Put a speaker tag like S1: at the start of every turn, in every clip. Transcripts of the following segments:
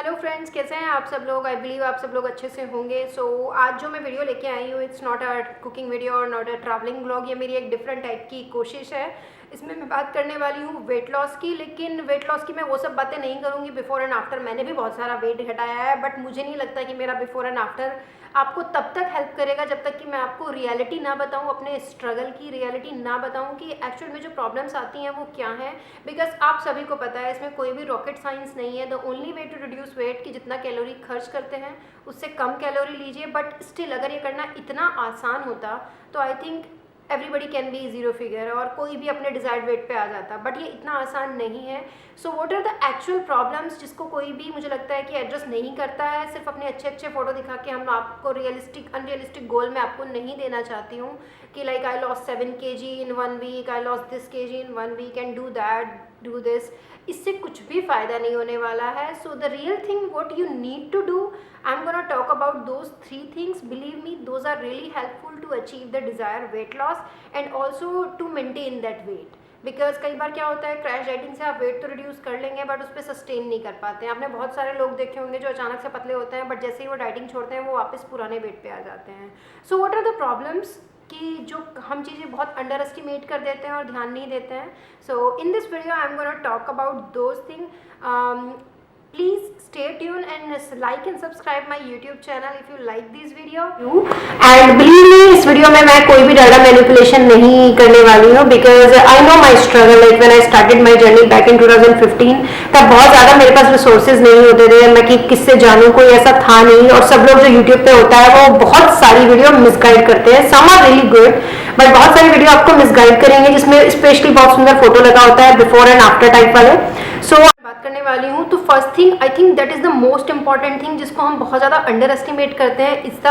S1: Hello friends, कैसे हैं आप सब लोग। आई बिलीव आप सब लोग अच्छे से होंगे। आज जो मैं वीडियो लेके आई हूँ, it's not a cooking video और नॉट अ ट्रैवलिंग ब्लॉग। ये मेरी एक डिफरेंट टाइप की कोशिश है। इसमें मैं बात करने वाली हूँ वेट लॉस की, लेकिन वेट लॉस की मैं वो सब बातें नहीं करूँगी बिफोर एंड आफ्टर। मैंने भी बहुत सारा वेट घटाया है, बट मुझे नहीं लगता कि मेरा बिफोर एंड आफ्टर आपको तब तक हेल्प करेगा जब तक कि मैं आपको रियलिटी ना बताऊँ, अपने स्ट्रगल की रियलिटी ना बताऊँ कि एक्चुअल में जो प्रॉब्लम्स आती हैं वो क्या हैं। बिकॉज आप सभी को पता है इसमें कोई भी रॉकेट साइंस नहीं है। The only way to reduce weight कि जितना कैलोरी खर्च करते हैं उससे कम कैलोरी लीजिए। बट स्टिल अगर ये करना इतना आसान होता तो I think everybody can be zero figure और कोई भी अपने डिज़ायर्ड वेट पे आ जाता, बट ये इतना आसान नहीं है। So what are the actual problems जिसको कोई भी मुझे लगता है कि एड्रेस नहीं करता है। सिर्फ अपने अच्छे अच्छे फोटो दिखा के हम आपको अनरियलिस्टिक गोल मैं आपको नहीं देना चाहती हूँ कि like I loss 7 kg in 1 week, I loss this kg in 1 week and do that, do this. इससे कुछ भी फ़ायदा नहीं होने वाला है। So the real thing what you need to do, I am gonna talk about those 3 things. Believe me, those are really helpful to achieve the desire weight loss and also to maintain that weight. Because कई बार क्या होता है, crash dieting से आप wait तो reduce कर लेंगे but उस पर सस्टेन नहीं कर पाते हैं। आपने बहुत सारे लोग देखे होंगे जो अचानक से पतले होते हैं, बट जैसे ही वो डाइटिंग छोड़ते हैं वो वापस पुराने वेट पे आ जाते हैं। So what are the problems कि जो हम चीज़ें बहुत अंडर एस्टिमेट कर देते हैं और ध्यान नहीं देते हैं। So in this video I am gonna talk about those thing. Please stay tuned and like and subscribe my YouTube channel if you like this video. And believe me, इस video में मैं कोई भी डाटा मैनिपुलेशन नहीं करने वाली हूँ because I know my struggle. Like when I started my journey back in 2015, तब बहुत ज़्यादा मेरे पास रिसोर्सेज नहीं होते थे। मैं कि किससे जानूँ, कोई ऐसा था नहीं। और सब लोग जो YouTube पे होता है वो बहुत सारी वीडियो मिसगाइड करते हैं। Some are really good but बहुत सारी वीडियो आपको मिसगाइड करेंगे जिसमें स्पेशली बहुत सुंदर फोटो लगा होता है बिफोर एंड आफ्टर टाइप वाले। सो बात करने वाली हूँ तो first thing I think that is the most important thing जिसको हम बहुत ज़्यादा अंडर एस्टिमेट करते हैं, is the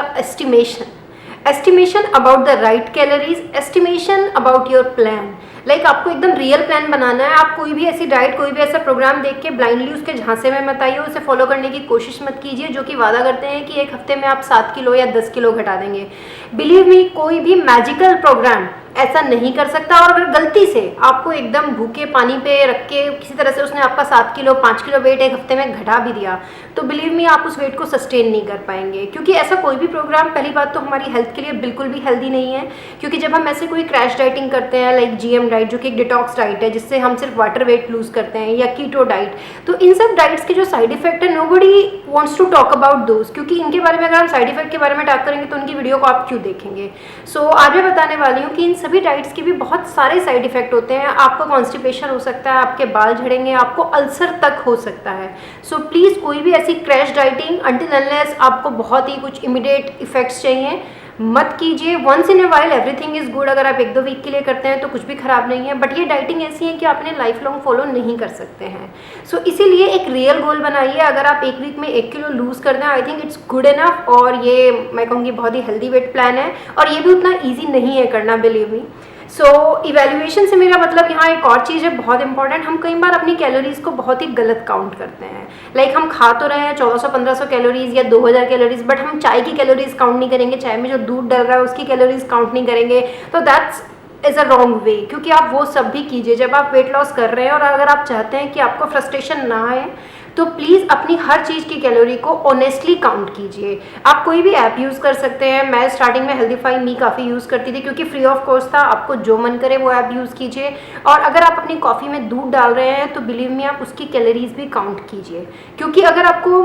S1: estimation about the right calories, estimation about your plan. Like आपको एकदम रियल प्लान बनाना है। आप कोई भी ऐसी डाइट, कोई भी ऐसा प्रोग्राम देख के ब्लाइंडली उसके झांसे में मत आइए, उसे फॉलो करने की कोशिश मत कीजिए जो कि वादा करते हैं कि एक हफ्ते में आप 7 किलो या 10 किलो घटा देंगे। बिलीव मी, कोई भी मैजिकल प्रोग्राम ऐसा नहीं कर सकता। और अगर गलती से आपको एकदम भूखे पानी पे रख के किसी तरह से उसने आपका 7 किलो 5 किलो वेट एक हफ्ते में घटा भी दिया तो बिलीव मी आप उस वेट को सस्टेन नहीं कर पाएंगे, क्योंकि ऐसा कोई भी प्रोग्राम पहली बात तो हमारी हेल्थ के लिए बिल्कुल भी हेल्दी नहीं है। क्योंकि जब हम ऐसे कोई क्रैश डाइटिंग करते हैं लाइक GM डाइट जो कि एक डिटॉक्स डाइट है जिससे हम सिर्फ वाटर वेट लूज करते हैं, या कीटो डाइट, तो इन सब डाइट्स के जो साइड इफेक्ट है nobody wants to talk about those, क्योंकि इनके बारे में अगर हम साइड इफेक्ट के बारे में टॉक करेंगे तो उनकी वीडियो को आप क्यों देखेंगे। सो आज मैं बताने वाली हूँ कि इन सभी डाइट्स की भी बहुत सारे साइड इफेक्ट होते हैं। आपको कॉन्स्टिपेशन हो सकता है, आपके बाल झड़ेंगे, आपको अल्सर तक हो सकता है। सो प्लीज़ कोई भी ऐसी क्रैश डाइटिंग अनटिल अनलेस आपको बहुत ही कुछ इमीडिएट इफेक्ट्स चाहिए मत कीजिए। Once in a while everything is good. अगर आप 1-2 वीक के लिए करते हैं तो कुछ भी खराब नहीं है, बट ये डाइटिंग ऐसी है कि आप अपने लाइफ लॉन्ग फॉलो नहीं कर सकते हैं। सो इसीलिए एक रियल गोल बनाइए। अगर आप 1 वीक में 1 किलो लूज़ कर दें, I think it's good enough. और ये मैं कहूँगी बहुत ही हेल्दी वेट प्लान है और ये भी उतना ईजी नहीं है करना, बिलीव मी। सो इवेल्युएशन से मेरा मतलब यहाँ एक और चीज़ है बहुत इंपॉर्टेंट। हम कई बार अपनी कैलोरीज को बहुत ही गलत काउंट करते हैं। लाइक हम खा तो रहे हैं 1400-1500 कैलोरीज या 2000 कैलोरीज, बट हम चाय की कैलोरीज काउंट नहीं करेंगे, चाय में जो दूध डल रहा है उसकी कैलोरीज काउंट नहीं करेंगे। तो that's is a wrong way, क्योंकि आप वो सब भी कीजिए जब आप वेट लॉस कर रहे हैं। और अगर आप चाहते हैं कि आपको फ्रस्ट्रेशन ना आए तो प्लीज़ अपनी हर चीज़ की कैलोरी को ऑनेस्टली काउंट कीजिए। आप कोई भी ऐप यूज़ कर सकते हैं। मैं स्टार्टिंग में हेल्दीफाई मी काफ़ी यूज़ करती थी क्योंकि फ्री ऑफ कॉस्ट था। आपको जो मन करे वो ऐप यूज़ कीजिए। और अगर आप अपनी कॉफ़ी में दूध डाल रहे हैं तो बिलीव मी आप उसकी कैलोरीज भी काउंट कीजिए, क्योंकि अगर आपको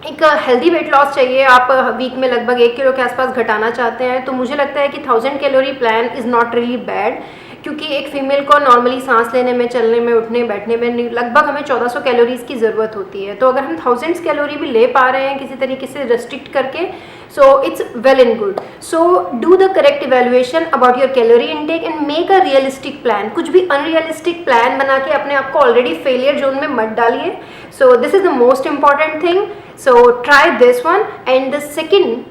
S1: एक हेल्दी वेट लॉस चाहिए, आप वीक में लगभग 1 किलो के आसपास घटाना चाहते हैं, तो मुझे लगता है कि 1000 calorie plan is not really bad. क्योंकि एक फीमेल को नॉर्मली सांस लेने में, चलने में, उठने बैठने में लगभग हमें 1400 कैलोरीज की ज़रूरत होती है। तो अगर हम 1000 कैलोरी भी ले पा रहे हैं किसी तरीके से रेस्ट्रिक्ट करके, so it's well and good. So do the correct evaluation about your calorie intake and make a realistic plan. कुछ भी अनरियलिस्टिक प्लान बना के अपने आप को ऑलरेडी फेलियर जोन में मत डालिए। So this is the most important thing. So try this one. And the second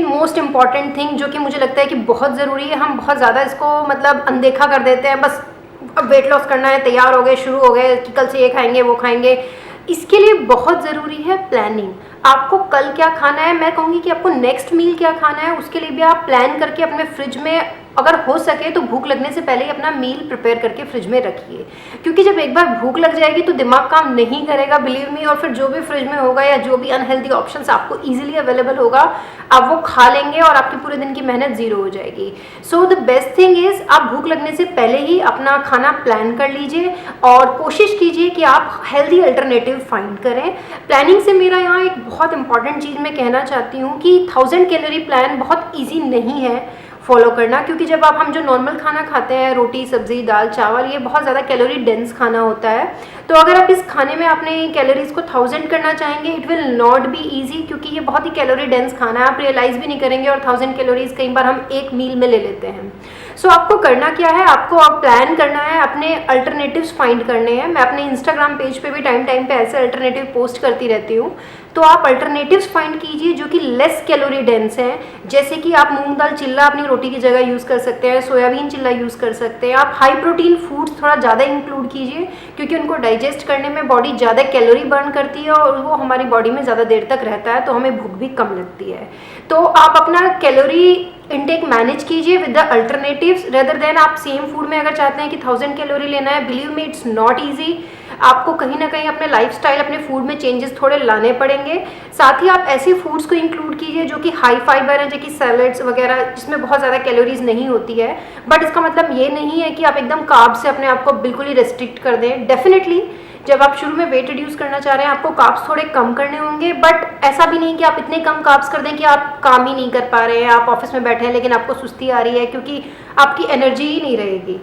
S1: most important thing जो कि मुझे लगता है कि बहुत ज़रूरी है, हम बहुत ज़्यादा इसको मतलब अनदेखा कर देते हैं। बस अब वेट लॉस करना है, तैयार हो गए, शुरू हो गए कि कल से ये खाएंगे वो खाएंगे। इसके लिए बहुत ज़रूरी है प्लानिंग। आपको कल क्या खाना है, मैं कहूँगी कि आपको नेक्स्ट मील क्या खाना है, उसके लिए भी आप प्लान करके अपने फ्रिज में अगर हो सके तो भूख लगने से पहले ही अपना मील प्रिपेयर करके फ्रिज में रखिए, क्योंकि जब एक बार भूख लग जाएगी तो दिमाग काम नहीं करेगा, बिलीव मी, और फिर जो भी फ्रिज में होगा या जो भी अनहेल्दी ऑप्शंस आपको ईजिली अवेलेबल होगा आप वो खा लेंगे और आपकी पूरे दिन की मेहनत जीरो हो जाएगी। So the best thing is आप भूख लगने से पहले ही अपना खाना प्लान कर लीजिए और कोशिश कीजिए कि आप हेल्दी अल्टरनेटिव फाइंड करें। प्लानिंग से मेरा यहाँ एक बहुत इंपॉर्टेंट चीज़ मैं कहना चाहती हूँ कि 1000 कैलोरी प्लान बहुत ईजी नहीं है फॉलो करना, क्योंकि जब हम जो नॉर्मल खाना खाते हैं, रोटी सब्जी दाल चावल, ये बहुत ज़्यादा कैलोरी डेंस खाना होता है। तो अगर आप इस खाने में अपने कैलोरीज को 1000 करना चाहेंगे, it will not be easy, क्योंकि ये बहुत ही कैलोरी डेंस खाना है, आप रियलाइज़ भी नहीं करेंगे और 1000 कैलोरीज कई बार हम एक मील में ले लेते हैं। सो आपको करना क्या है, आपको आप प्लान करना है, अपने अल्टरनेटिव्स फाइंड करने हैं। मैं अपने इंस्टाग्राम पेज पे भी टाइम पे ऐसे अल्टरनेटिव पोस्ट करती रहती हूँ, तो आप अल्टरनेटिव्स फाइंड कीजिए जो कि लेस कैलोरी डेंस हैं। जैसे कि आप मूंग दाल चिल्ला अपनी रोटी की जगह यूज़ कर सकते हैं, सोयाबीन चिल्ला यूज़ कर सकते हैं। आप हाई प्रोटीन फूड्स थोड़ा ज़्यादा इंक्लूड कीजिए, क्योंकि उनको डाइजेस्ट करने में बॉडी ज़्यादा कैलोरी बर्न करती है और वो हमारी बॉडी में ज़्यादा देर तक रहता है, तो हमें भूख भी कम लगती है। तो आप अपना कैलोरी इनटेक मैनेज कीजिए with the alternatives rather than आप सेम फूड में अगर चाहते हैं कि 1000 कैलोरी लेना है, believe me it's not easy. आपको कहीं ना कहीं अपने लाइफस्टाइल, अपने फूड में चेंजेस थोड़े लाने पड़ेंगे। साथ ही आप ऐसे फूड्स को इंक्लूड कीजिए जो कि हाई फाइबर है, जो कि सैलड्स वगैरह, जिसमें बहुत ज़्यादा कैलोरीज नहीं होती है। बट इसका मतलब ये नहीं है कि आप एकदम कार्ब्स से अपने आप को बिल्कुल ही रेस्ट्रिक्ट कर दें। डेफिनेटली जब आप शुरू में वेट रिड्यूस करना चाह रहे हैं, आपको कार्ब्स थोड़े कम करने होंगे, बट ऐसा भी नहीं कि आप इतने कम कार्ब्स कर दें कि आप काम ही नहीं कर पा रहे हैं, आप ऑफिस में बैठे हैं लेकिन आपको सुस्ती आ रही है, क्योंकि आपकी एनर्जी ही नहीं रहेगी।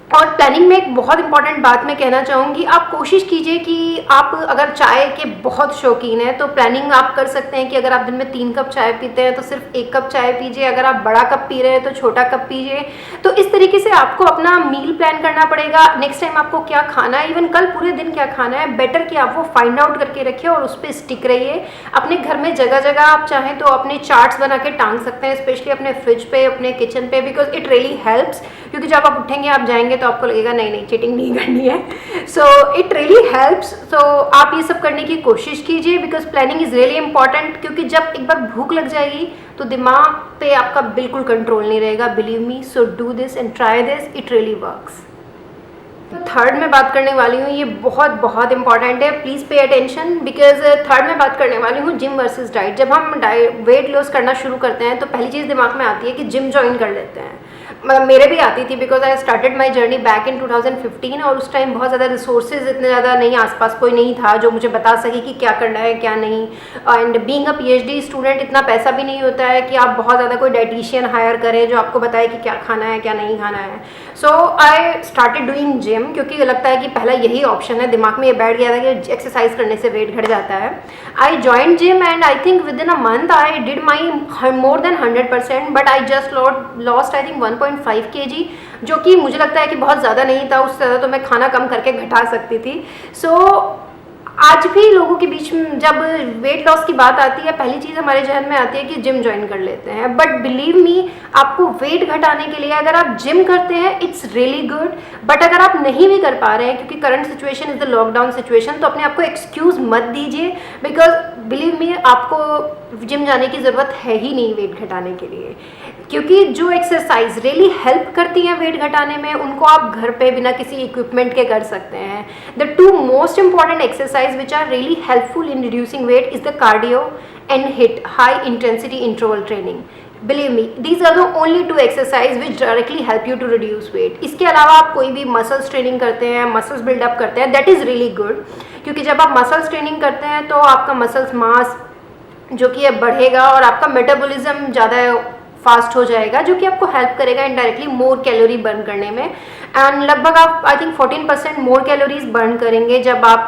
S1: और प्लानिंग में एक बहुत इंपॉर्टेंट बात मैं कहना चाहूँगी, आप कोशिश कीजिए कि आप अगर चाय के बहुत शौकीन हैं तो प्लानिंग आप कर सकते हैं कि अगर आप दिन में 3 कप चाय पीते हैं तो सिर्फ 1 कप चाय पीजिए, अगर आप बड़ा कप पी रहे हैं तो छोटा कप पीजिए। तो इस तरीके से आपको अपना मील प्लान करना पड़ेगा। नेक्स्ट टाइम आपको क्या खाना है, इवन कल पूरे दिन क्या खाना है, बेटर कि आप वो फाइंड आउट करके रखिए और उस पर स्टिक रहिए। अपने घर में जगह जगह आप चाहें तो अपने चार्ट्स बना के टांग सकते हैं, स्पेशली अपने फ्रिज पे, अपने किचन पे, बिकॉज इट रियली हेल्प्स। क्योंकि जब आप उठेंगे, आप जाएंगे तो आपको लगेगा नहीं चीटिंग नहीं करनी है। So it really helps. So आप ये सब करने की कोशिश कीजिए, because planning is really important. क्योंकि जब एक बार भूख लग जाएगी तो दिमाग पे आपका बिल्कुल कंट्रोल नहीं रहेगा, believe me. So do this and try this, it really works. तो थर्ड में बात करने वाली हूँ, ये बहुत इंपॉर्टेंट है, please pay attention, because third में बात करने वाली हूँ जिम वर्सेस डाइट। जब हम वेट लॉस करना शुरू करते हैं तो पहली चीज़ दिमाग में आती है कि जिम ज्वाइन कर लेते हैं। मेरे भी आती थी, because I started my journey back in 2015 और उस टाइम बहुत ज़्यादा रिसोर्सेज इतने ज़्यादा नहीं, आसपास कोई नहीं था जो मुझे बता सके कि क्या करना है क्या नहीं। And being a PhD student, इतना पैसा भी नहीं होता है कि आप बहुत ज़्यादा कोई डाइटिशियन हायर करें जो आपको बताए कि क्या खाना है क्या नहीं खाना है। सो आई स्टार्टेड डूइंग जिम, क्योंकि लगता है कि पहला यही ऑप्शन है। दिमाग में ये बैठ गया था कि एक्सरसाइज करने से वेट घट जाता है। I join gym and I think with in a month I did my more than 100%, but I just lost I think 1.5 kg, जो कि मुझे लगता है कि बहुत ज़्यादा नहीं था। उससे ज़्यादा तो मैं खाना कम करके घटा सकती थी। सो आज भी लोगों के बीच में जब वेट लॉस की बात आती है, पहली चीज़ हमारे जहन में आती है कि जिम ज्वाइन कर लेते हैं। बट बिलीव मी, आपको वेट घटाने के लिए अगर आप जिम करते हैं इट्स रियली गुड, बट अगर आप नहीं भी कर पा रहे हैं, क्योंकि current situation is the lockdown situation, तो अपने आप को एक्सक्यूज़ मत दीजिए, बिकॉज बिलीव मी आपको जिम जाने की ज़रूरत है ही नहीं वेट घटाने के लिए। क्योंकि जो एक्सरसाइज रियली हेल्प करती हैं वेट घटाने में, उनको आप घर पे बिना किसी इक्विपमेंट के कर सकते हैं। The 2 most important exercise which are really helpful in reducing weight is the cardio and HIIT high intensity interval training. Believe me, these are the only 2 exercise which directly help you to reduce weight. इसके अलावा आप कोई भी muscles training करते हैं, muscles buildup करते हैं, that is really good. क्योंकि जब आप मसल्स ट्रेनिंग करते हैं तो आपका मसल्स मास जो कि बढ़ेगा और आपका मेटाबॉलिज्म ज़्यादा फास्ट हो जाएगा, जो कि आपको हेल्प करेगा इनडायरेक्टली मोर कैलोरी बर्न करने में। एंड लगभग आप I think 14% more calories burn करेंगे जब आप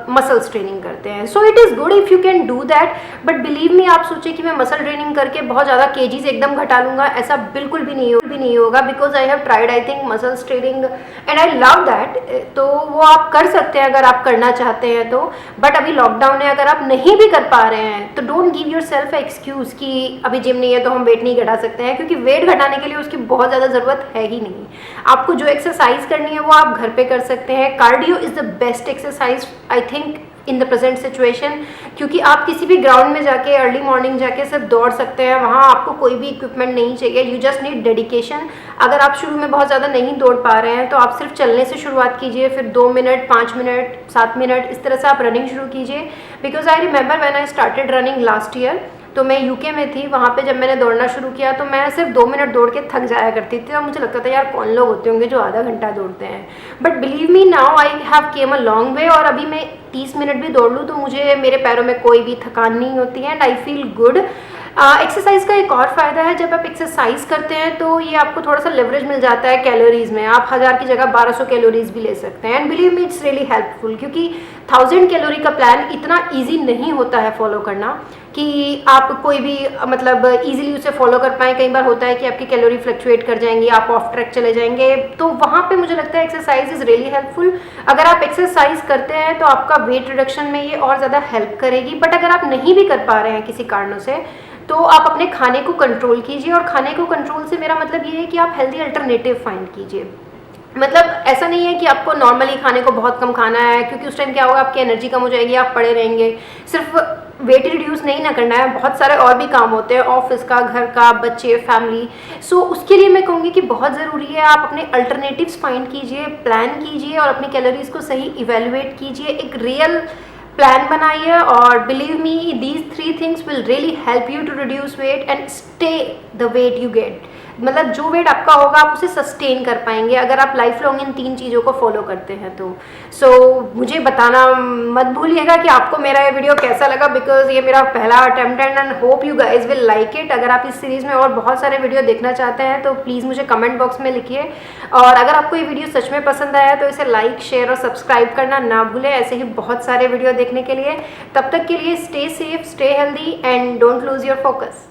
S1: मसल्स ट्रेनिंग करते हैं। So it is good if you can do that, but believe me, आप सोचें कि मैं मसल ट्रेनिंग करके बहुत ज़्यादा केजीज एकदम घटा लूँगा, ऐसा बिल्कुल भी नहीं होगा। Because I have tried I think muscles training and I love that. तो वो आप कर सकते हैं अगर आप करना चाहते हैं तो, बट अभी लॉकडाउन है, अगर आप नहीं भी कर पा रहे हैं तो don't give your self excuse कि अभी जिम नहीं है तो हम वेट नहीं घटा सकते हैं, क्योंकि वेट घटाने के लिए उसकी बहुत ज़्यादा ज़रूरत है ही नहीं। आपको जो एक्सरसाइज करनी है वो आप घर पे कर सकते हैं। Cardio is the best exercise I think in the present situation, क्योंकि आप किसी भी ग्राउंड में जाके अर्ली मॉर्निंग जाके सिर्फ दौड़ सकते हैं, वहाँ आपको कोई भी इक्विपमेंट नहीं चाहिए, यू जस्ट नीड डेडिकेशन। अगर आप शुरू में बहुत ज़्यादा नहीं दौड़ पा रहे हैं तो आप सिर्फ चलने से शुरुआत कीजिए, फिर 2 मिनट, 5 मिनट, 7 मिनट, इस तरह से आप रनिंग शुरू कीजिए। Because I remember when I started running last year, तो मैं यूके में थी, वहाँ पे जब मैंने दौड़ना शुरू किया तो मैं सिर्फ 2 मिनट दौड़ के थक जाया करती थी और मुझे लगता था यार कौन लोग होते होंगे जो आधा घंटा दौड़ते हैं। But believe me now I have came a long way, और अभी मैं 30 मिनट भी दौड़ लूँ तो मुझे मेरे पैरों में कोई भी थकान नहीं होती है and I feel good. Exercise का एक और फ़ायदा है, जब आप एक्सरसाइज करते हैं तो ये आपको थोड़ा सा लेवरेज मिल जाता है कैलोरीज में। आप 1000 की जगह 1200 कैलोरीज भी ले सकते हैं and believe me it's really helpful, क्योंकि 1000 कैलोरी का प्लान इतना ईजी नहीं होता है फॉलो करना कि आप कोई भी मतलब ईजिली उसे फॉलो कर पाएँ। कई बार होता है कि आपकी कैलोरी फ्लक्चुएट कर जाएंगी, आप ऑफ ट्रैक चले जाएंगे, तो वहाँ पे मुझे लगता है एक्सरसाइज इज़ रियली हेल्पफुल। अगर आप एक्सरसाइज करते हैं तो आपका वेट रिडक्शन में ये और ज़्यादा हेल्प करेगी। बट अगर आप नहीं भी कर पा रहे हैं किसी कारणों से, तो आप अपने खाने को कंट्रोल कीजिए, और खाने को कंट्रोल से मेरा मतलब ये है कि आप हेल्दी अल्टरनेटिव फाइंड कीजिए। मतलब ऐसा नहीं है कि आपको नॉर्मली खाने को बहुत कम खाना है, क्योंकि उस टाइम क्या होगा, आपकी एनर्जी कम हो जाएगी, आप पड़े रहेंगे। सिर्फ वेट रिड्यूस नहीं ना करना है, बहुत सारे और भी काम होते हैं, ऑफिस का, घर का, बच्चे, फैमिली। सो उसके लिए मैं कहूँगी कि बहुत ज़रूरी है आप अपने अल्टरनेटिव्स फाइंड कीजिए, प्लान कीजिए और अपनी कैलोरीज को सही इवेलुएट कीजिए, एक रियल प्लान बनाइए। और believe me these 3 things will really help you to reduce weight and stay the weight you get. मतलब जो वेट आपका होगा आप उसे सस्टेन कर पाएंगे अगर आप लाइफ लॉन्ग इन 3 चीज़ों को फॉलो करते हैं तो। सो मुझे बताना मत भूलिएगा कि आपको मेरा ये वीडियो कैसा लगा, बिकॉज ये मेरा पहला attempt and hope you guys will like it. अगर आप इस सीरीज़ में और बहुत सारे वीडियो देखना चाहते हैं तो प्लीज़ मुझे कमेंट बॉक्स में लिखिए, और अगर आपको ये वीडियो सच में पसंद आया तो इसे लाइक, शेयर और सब्सक्राइब करना ना भूलें, ऐसे ही बहुत सारे वीडियो देखने के लिए। तब तक के लिए stay safe, stay healthy and don't lose your focus.